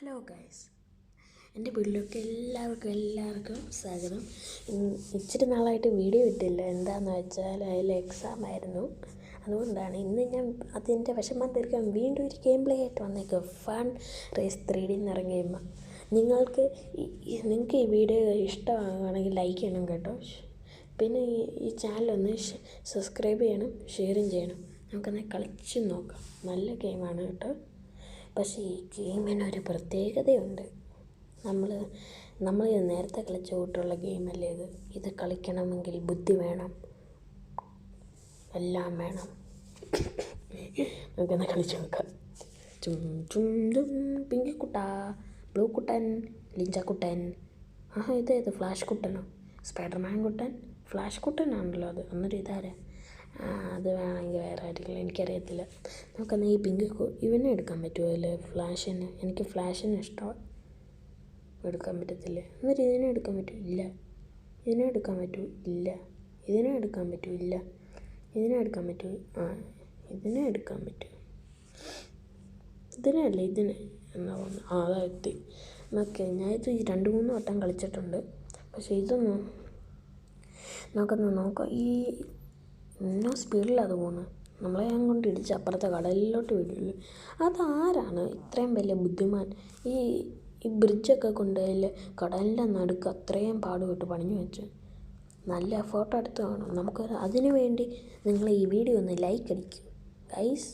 Hello guys, എൻ്റെ വീട്ടിലേക്ക് എല്ലാവർക്കും സ്വാഗതം. ഇച്ചിരി നാളായിട്ട് വീഡിയോ ഇട്ടില്ല. എന്താണെന്ന് വെച്ചാൽ അതിൽ എക്സാം ആയിരുന്നു. അതുകൊണ്ടാണ് ഇന്ന് ഞാൻ അതിൻ്റെ വിഷമം തീർക്കാൻ വീണ്ടും ഒരു ഗെയിം പ്ലേ ആയിട്ട് വന്നേക്കുക. ഫൺ റേസ് 3D എന്ന് ഇറങ്ങിയ ഗെയിം. നിങ്ങൾക്ക് ഈ വീഡിയോ ഇഷ്ടമാണെങ്കിൽ ലൈക്ക് ചെയ്യണം കേട്ടോ. പിന്നെ ഈ ചാനലൊന്ന് സബ്സ്ക്രൈബ് ചെയ്യണം, ഷെയറും ചെയ്യണം. നമുക്കൊന്ന് കളിച്ച് നോക്കാം. നല്ല ഗെയിമാണ് കേട്ടോ. പക്ഷേ ഈ ഗെയിമിനൊരു പ്രത്യേകതയുണ്ട്. നമ്മൾ നേരത്തെ കളിച്ച കൂട്ടുള്ള ഗെയിമല്ലേ ഇത് കളിക്കണമെങ്കിൽ ബുദ്ധി വേണം, എല്ലാം വേണം. നമുക്കെന്നാ കളിച്ച് നോക്കാം. പിങ്കിക്കുട്ട, ബ്ലൂ കുട്ടൻ, ലിഞ്ചക്കുട്ടൻ. ഇതേത് ഫ്ലാഷ് കുട്ടനോ? സ്പൈഡർമാൻ കുട്ടൻ, ഫ്ലാഷ് കുട്ടനാണല്ലോ അത്. അന്നൊരു ഇതാരാ? അത് വേണമെങ്കിൽ വേറെ ആയിരിക്കില്ല, എനിക്കറിയത്തില്ല. നമുക്കെന്നാൽ ഈ ഇവനെ എടുക്കാൻ പറ്റുമോ? അല്ലേ ഫ്ലാഷിന്. എനിക്ക് ഫ്ലാഷിന് ഇഷ്ടമാണ്. എടുക്കാൻ പറ്റത്തില്ല. എന്നിട്ട് ഇതിനെ എടുക്കാൻ പറ്റുമോ? ഇല്ല. ഇതിനെ എടുക്കാൻ പറ്റുമോ? ഇല്ല. ഇതിനെ എടുക്കാൻ പറ്റുമോ? ഇല്ല. ഇതിനെ എടുക്കാൻ പറ്റുമോ? ഇതിനെ എടുക്കാൻ പറ്റുമോ? ഇതിനല്ലേ ഇതിനെ എന്നാ തോന്നുന്നു. അതാ എത്തി. ഓക്കെ, ഞാൻ ഇത് 2-3 വട്ടം കളിച്ചിട്ടുണ്ട്. പക്ഷേ ഇതൊന്നും നമുക്കൊന്ന് നോക്കാം. ഈ എന്നോ സ്പീഡിലാണ് പോകുന്നത്. നമ്മളെ ഞാൻ കൊണ്ട് ഇടിച്ച് അപ്പുറത്തെ കടലിലോട്ട് വീടില്ല. അതാരാണ് ഇത്രയും വലിയ ബുദ്ധിമാൻ? ഈ ബ്രിഡ്ജൊക്കെ കൊണ്ട് കടലിൻ്റെ നടുക്ക് അത്രയും പാടുപെട്ട് പണിഞ്ഞു വെച്ച് നല്ല ഫോട്ടോ എടുത്ത് കാണും. നമുക്ക് അതിനു വേണ്ടി നിങ്ങൾ ഈ വീഡിയോ ഒന്ന് ലൈക്ക് അടിക്കും ഗൈസ്.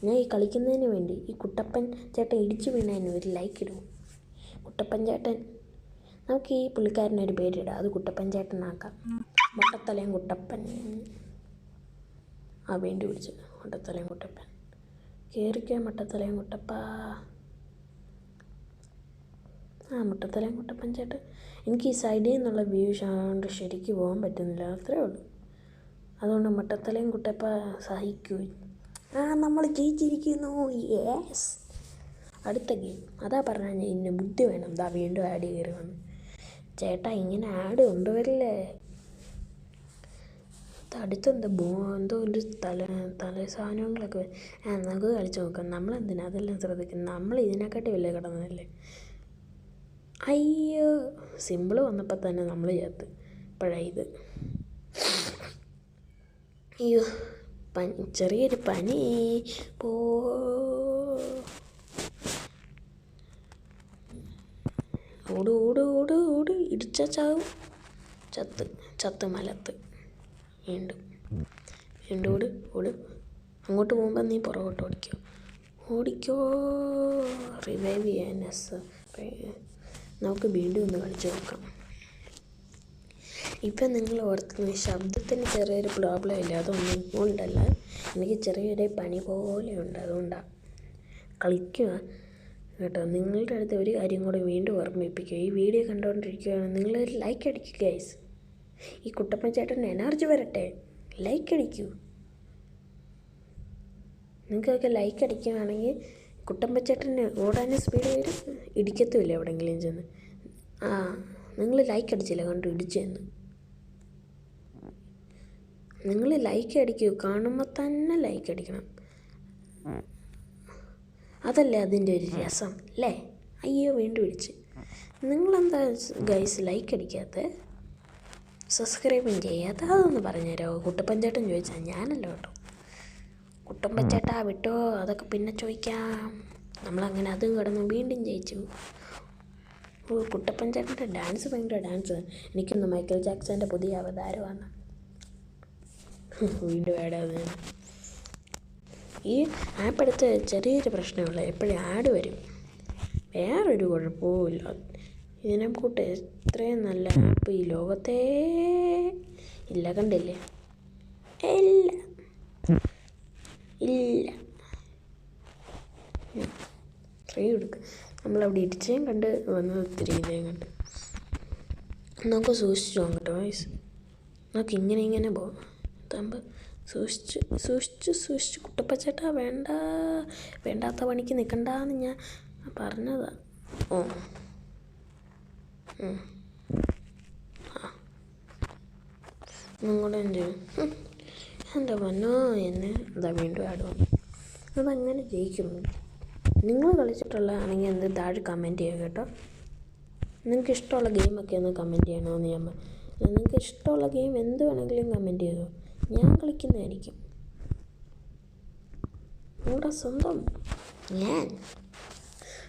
ഞാൻ ഈ കളിക്കുന്നതിന് വേണ്ടി ഈ കുട്ടപ്പൻ ചേട്ടൻ ഇടിച്ചു വീണതിന് ഒരു ലൈക്ക് ഇടും. കുട്ടപ്പൻ ചേട്ടൻ, നമുക്ക് ഈ പുള്ളിക്കാരനൊരു പേരിടാം. അത് കുട്ടപ്പൻ ചേട്ടനാക്കാം. മുട്ടത്തലയും കുട്ടപ്പൻ. വേണ്ടി പിടിച്ച് മുട്ടത്തലയും കുട്ടപ്പൻ. കയറിക്കോ മുട്ടത്തലയും കുട്ടപ്പ. മുട്ടത്തലയും കുട്ടപ്പൻ ചേട്ടൻ. എനിക്ക് ഈ സൈഡിൽ നിന്നുള്ള വ്യൂ കൊണ്ട് ശരിക്ക് പോകാൻ പറ്റുന്നില്ല, അത്രേ ഉള്ളൂ. അതുകൊണ്ട് മുട്ടത്തലയും കുട്ടപ്പ സഹിക്കൂ. നമ്മൾ ജയിച്ചിരിക്കുന്നു. യെസ്. അടുത്ത ഗെയിം. അതാ പറഞ്ഞാൽ ഇന്ന് ബുദ്ധി വേണം. വീണ്ടും ആഡ് കയറി വന്നു. ചേട്ടാ, ഇങ്ങനെ ആഡ് കൊണ്ടുവരില്ലേ? അടുത്തെന്താ എന്തോ ഒരു തല സാധനങ്ങളൊക്കെ. നമുക്ക് കളിച്ച് നോക്കാം. നമ്മളെന്തിനാ അതെല്ലാം ശ്രദ്ധിക്കുന്നത്? നമ്മൾ ഇതിനെക്കാട്ടി വലിയ കിടന്നതല്ലേ. അയ്യോ, സിമ്പിൾ വന്നപ്പോൾ തന്നെ നമ്മൾ ചേർത്ത്. ഇപ്പോഴാണ് അയ്യോ, ചെറിയൊരു പനി ഓട് ഇടിച്ച ചാവും. ചത്ത് മലത്ത്. വീണ്ടും ഓട്. അങ്ങോട്ട് പോകുമ്പോൾ നീ പുറകോട്ട് ഓടിക്കോ. റിവൈവ് ചെയ്യാൻ നമുക്ക് വീണ്ടും ഒന്ന് കളിച്ച് നോക്കാം. ഇപ്പം നിങ്ങൾ ഓർക്കുന്ന ശബ്ദത്തിന് ചെറിയൊരു പ്രോബ്ലം ഇല്ല. അതൊന്നും കൊണ്ടല്ല, എനിക്ക് ചെറിയൊരു പനി പോലെയുണ്ട്. അതുകൊണ്ടാണ് കളിക്കുക കേട്ടോ. നിങ്ങളുടെ അടുത്ത് ഒരു കാര്യം കൂടെ വീണ്ടും ഓർമ്മിപ്പിക്കുക. ഈ വീഡിയോ കണ്ടുകൊണ്ടിരിക്കുകയാണ്, നിങ്ങളൊരു ലൈക്ക് അടിക്കുക ഗൈസ്. ഈ കുട്ടപ്പൻ ചേട്ടന് എനർജി വരട്ടെ. ലൈക്ക് അടിക്കൂ. നിങ്ങൾക്കൊക്കെ ലൈക്ക് അടിക്കുകയാണെങ്കിൽ കുട്ടപ്പൻ ചേട്ടന് ഓടാനും സ്പീഡ് വരും, ഇടിക്കത്തുമില്ല എവിടെയെങ്കിലും ചെന്ന്. നിങ്ങൾ ലൈക്ക് അടിച്ചില്ല, കണ്ടു ഇടിച്ചെന്ന്. നിങ്ങൾ ലൈക്ക് അടിക്കൂ. കാണുമ്പോൾ തന്നെ ലൈക്ക് അടിക്കണം. അതല്ലേ അതിൻ്റെ ഒരു രസം അല്ലേ? അയ്യോ, വീണ്ടും ഇടിച്ച്. നിങ്ങളെന്താ ഗൈസ് ലൈക്ക് അടിക്കാത്ത, സബ്സ്ക്രൈബും ചെയ്യാത്ത? അതൊന്ന് പറഞ്ഞുതരാമോ? കുട്ടപ്പൻ ചേട്ടൻ ചോദിച്ചാൽ ഞാനല്ലോ കേട്ടോ. കുട്ടപ്പൻ ചേട്ടാ വിട്ടോ, അതൊക്കെ പിന്നെ ചോദിക്കാം. നമ്മളങ്ങനെ അതും കിടന്ന് വീണ്ടും ജയിച്ചു. കുട്ടപ്പൻ ചേട്ടൻ്റെ ഡാൻസ് ഭയങ്കര ഡാൻസ്. എനിക്കൊന്ന് മൈക്കിൾ ജാക്സൻ്റെ പുതിയ അവതാരമാണ്. വീണ്ടും ആഡ്. ഈ ആപ്പ് എടുത്ത് ചെറിയൊരു പ്രശ്നമുള്ള, എപ്പോഴും ആഡ് വരും. വേറൊരു കുഴപ്പവുമില്ല. ഇതിനെ കൂട്ട് എത്രയും നല്ല ആപ്പ് ഈ ലോകത്തേ ഇല്ല. കണ്ടില്ലേ? ഇല്ല. ഇത്രയും എടുക്കുക. നമ്മളവിടെ ഇടിച്ചേം കണ്ട് വന്നത് ഒത്തിരി ഇതേം കണ്ട്. നമുക്ക് സൂക്ഷിച്ചു പോകാം കേട്ടോ വയസ്സ്. നമുക്ക് ഇങ്ങനെ പോകാം. താകുമ്പോൾ സൂക്ഷിച്ച്. കുട്ടപ്പച്ചേട്ടാ വേണ്ടാത്ത പണിക്ക് നിൽക്കണ്ടെന്ന് ഞാൻ പറഞ്ഞതാ. നിങ്ങളുടെ എൻ്റെ പൊന്നോ, എന്നെ വീണ്ടും ആഡ് വന്നു. അതങ്ങനെ ജയിക്കുന്നു. നിങ്ങൾ കളിച്ചിട്ടുള്ളതാണെങ്കിൽ എന്ത് താഴെ കമൻറ്റ് ചെയ്യുക കേട്ടോ. നിങ്ങൾക്ക് ഇഷ്ടമുള്ള ഗെയിമൊക്കെ ഒന്ന് കമൻറ്റ് ചെയ്യണമെന്ന് ഞാൻ നിങ്ങൾക്ക് ഇഷ്ടമുള്ള ഗെയിം എന്ത് വേണമെങ്കിലും കമൻറ്റ് ചെയ്തോ, ഞാൻ കളിക്കുന്നതായിരിക്കും. നിങ്ങളുടെ സ്വന്തം ഞാൻ.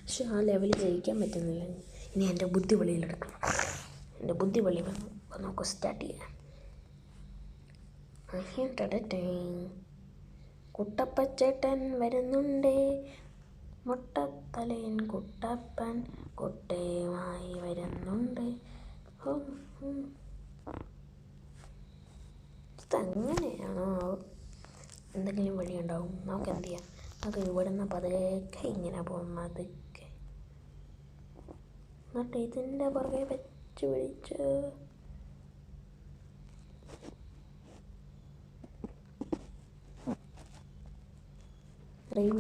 പക്ഷെ ആ ലെവലിൽ ജയിക്കാൻ പറ്റുന്നില്ല. ഇനി എൻ്റെ ബുദ്ധി വെളിയിലെടുക്കണം. എൻ്റെ ബുദ്ധി വെളി വന്നു. അപ്പോൾ നമുക്ക് സ്റ്റാർട്ട് ചെയ്യാം. കുട്ടപ്പച്ചേട്ടൻ വരുന്നുണ്ടേ, മുട്ടത്തലയൻ കുട്ടപ്പൻ കുട്ടയുമായി വരുന്നുണ്ട്. ഇതങ്ങനെയാണോ? എന്തെങ്കിലും വഴിയുണ്ടാവും. നമുക്ക് എന്ത് ചെയ്യാം? നമുക്ക് ഇവിടെ നിന്ന് പതുക്കെ ഇങ്ങനെ പോകും. പതുക്കെ എന്നിട്ട് ഇതിൻ്റെ പുറകെ വെച്ച് പിടിച്ച്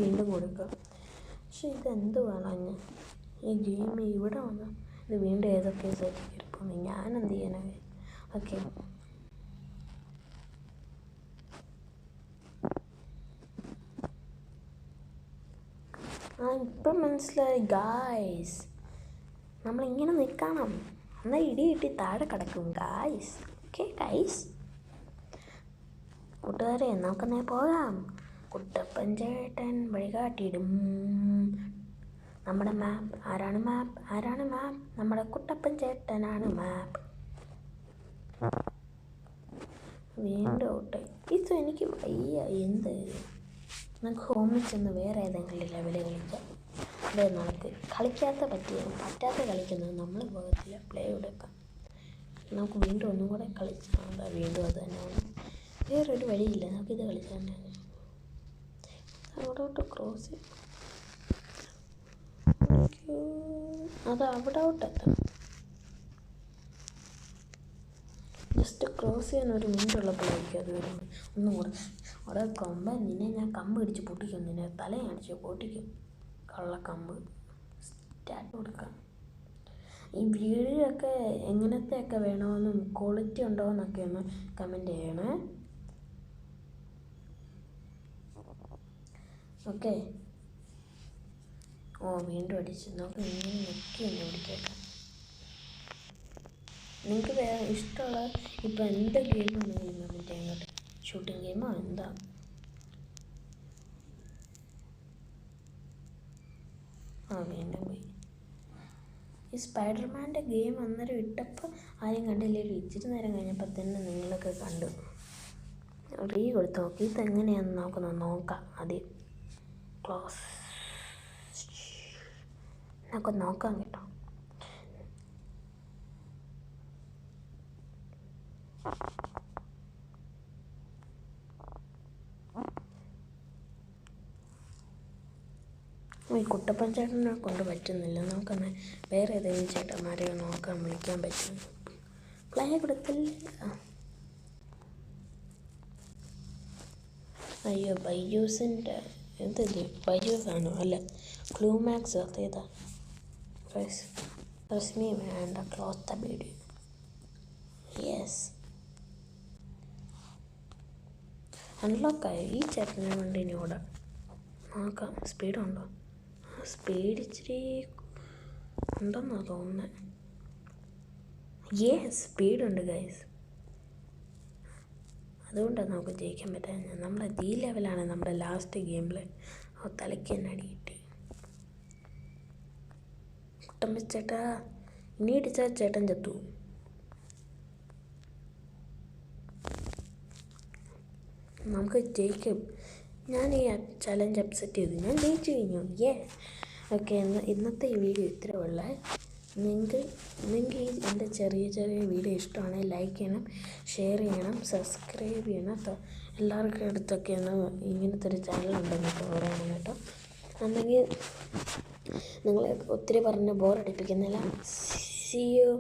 വീണ്ടും കൊടുക്കുക. പക്ഷെ ഇതെന്ത് വേണം? ഈ ഗെയിം ഇവിടെ വന്ന് ഇത് വീണ്ടും ഏതൊക്കെ സെറ്റ് കയറിപ്പോകുന്നു. ഞാനെന്ത് ചെയ്യാനാണ്? ഓക്കെ, ഇപ്പം മനസ്സിലായി ഗായ്സ്. നമ്മളിങ്ങനെ നിൽക്കണം, എന്നാൽ ഇടി കിട്ടി താഴെ കിടക്കും ഗായ്സ്. ഓക്കെ ഗായ്സ്, കൂട്ടുകാരെ നമുക്കെന്നേ പോകാം. കുട്ടപ്പൻ ചേട്ടൻ വഴികാട്ടിയിടും. നമ്മുടെ മാപ്പ് ആരാണ്? മാപ്പ് നമ്മുടെ കുട്ടപ്പൻ ചേട്ടനാണ് മാപ്പ്. വീണ്ടും ഔട്ട്. ഇത് എനിക്ക് വയ്യ. എന്ത് നമുക്ക് ഹോമിൽ ചെന്ന് വേറെ ഏതെങ്കിലും ലെവല് കളിക്കാം. അത് നമുക്ക് പറ്റാത്ത കളിക്കുന്നത് നമ്മൾ പോകത്തില്ല. പ്ലേ എടുക്കാം. നമുക്ക് വീണ്ടും ഒന്നും കൂടെ കളിച്ചാൽ വീണ്ടും അത് തന്നെ വേറൊരു വഴിയില്ല. നമുക്കിത് കളിച്ചാൽ തന്നെ അവിടോട്ട് ക്രോസ് ചെയ്യും. അത് അവിടോട്ട് എത്തണം. ജസ്റ്റ് ക്രോസ് ചെയ്യാൻ ഒരു മിനിറ്റ് ഉള്ളപ്പോഴായിരിക്കും അത് വരുന്നത്. ഒന്നും കൂടെ അവിടെ കൊമ്പൻ നിന്നെ ഞാൻ കമ്പ് ഇടിച്ച് പൊട്ടിക്കും. നിന്നെ തലയടിച്ച് പൊട്ടിക്കും. കള്ളക്കമ്പ് സ്റ്റാർട്ട് കൊടുക്കാം. ഈ വീഡിയോയൊക്കെ എങ്ങനത്തെയൊക്കെ വേണമെന്നും ക്വാളിറ്റി ഉണ്ടോ എന്നൊക്കെ ഒന്ന് കമൻറ്റ് ചെയ്യണേ. ഓക്കെ. വീണ്ടും അടിച്ച് നമുക്ക് ഇങ്ങനെ ഞെക്കി തന്നെ പിടിച്ചേക്കാം. നിങ്ങൾക്ക് വേറെ ഇഷ്ടമുള്ള ഇപ്പം എന്ത് ഗെയിമാണെങ്കിലും കമൻറ്റ് ചെയ്യാൻ കേട്ടോ. ഷൂട്ടിംഗ് ഗെയിമോ എന്താ? വീണ്ടും പോയി. ഈ സ്പൈഡർമാൻ്റെ ഗെയിം അന്നേരം ഇട്ടപ്പോൾ ആരും കണ്ടില്ലേ? ഇച്ചിരി നേരം കഴിഞ്ഞപ്പോൾ തന്നെ നിങ്ങളൊക്കെ കണ്ടു. കൊടുത്ത് നോക്കി. ഇതെങ്ങനെയാണെന്ന് നമുക്കൊന്ന് നോക്കാം. ആദ്യം ക്ലോസ് നമുക്ക് നോക്കാം കേട്ടോ. ഈ കുട്ടപ്പൻ ചേട്ടനെ കൊണ്ട് പറ്റുന്നില്ല. നമുക്കെന്നാൽ വേറെ ഏതെങ്കിലും ചേട്ടന്മാരെ നോക്കാൻ വിളിക്കാൻ പറ്റും. പ്ലേ കൊടുത്തില്ല. അയ്യോ, ബൈജൂസിൻ്റെ എന്തല്ലേ? ബൈജൂസാണോ? അല്ല, ക്ലൂമാക്സ്. അതേതാ? റസ്മി വേണ്ട. Close the video. യെസ്, അൺലോക്കായി. ഈ ചേട്ടനെ കൊണ്ട് ഇനി ഓടാം. നോക്കാം സ്പീഡുണ്ടോ. സ്പീഡ് ഇച്ചിരി ഉണ്ടെന്നാണ് തോന്നുന്നത്. സ്പീഡുണ്ട് ഗൈസ്. അതുകൊണ്ടാണ് നമുക്ക് ജയിക്കാൻ പറ്റാഞ്ഞത്. നമ്മുടെ ഈ ലെവലാണ് നമ്മുടെ ലാസ്റ്റ് ഗെയിമിൽ തലയ്ക്ക് തന്നെ അടിയിട്ട്. കുട്ടമ്പ ചേട്ടാ, ഇനി ഇടിച്ചാൽ ചേട്ടൻ ചത്തു. നമുക്ക് ജയിക്കും. ഞാൻ ഈ ചലഞ്ച് അക്സെപ്റ്റ് ചെയ്തു. ഞാൻ ജയിച്ചു കഴിഞ്ഞു. ഓക്കെ, ഇന്നത്തെ ഈ വീഡിയോ ഇത്രേ ഉള്ളേ. നിങ്ങൾക്ക് ഈ എൻ്റെ ചെറിയ വീഡിയോ ഇഷ്ടമാണെങ്കിൽ ലൈക്ക് ചെയ്യണം, ഷെയർ ചെയ്യണം, സബ്സ്ക്രൈബ് ചെയ്യണം. എല്ലാവർക്കും അടുത്തൊക്കെ ഇങ്ങനത്തെ ഒരു ചാനലുണ്ടെന്ന് പറയണം കേട്ടോ. അല്ലെങ്കിൽ നിങ്ങളെ ഒത്തിരി പറഞ്ഞ് ബോറടിപ്പിക്കുന്നില്ല. See you.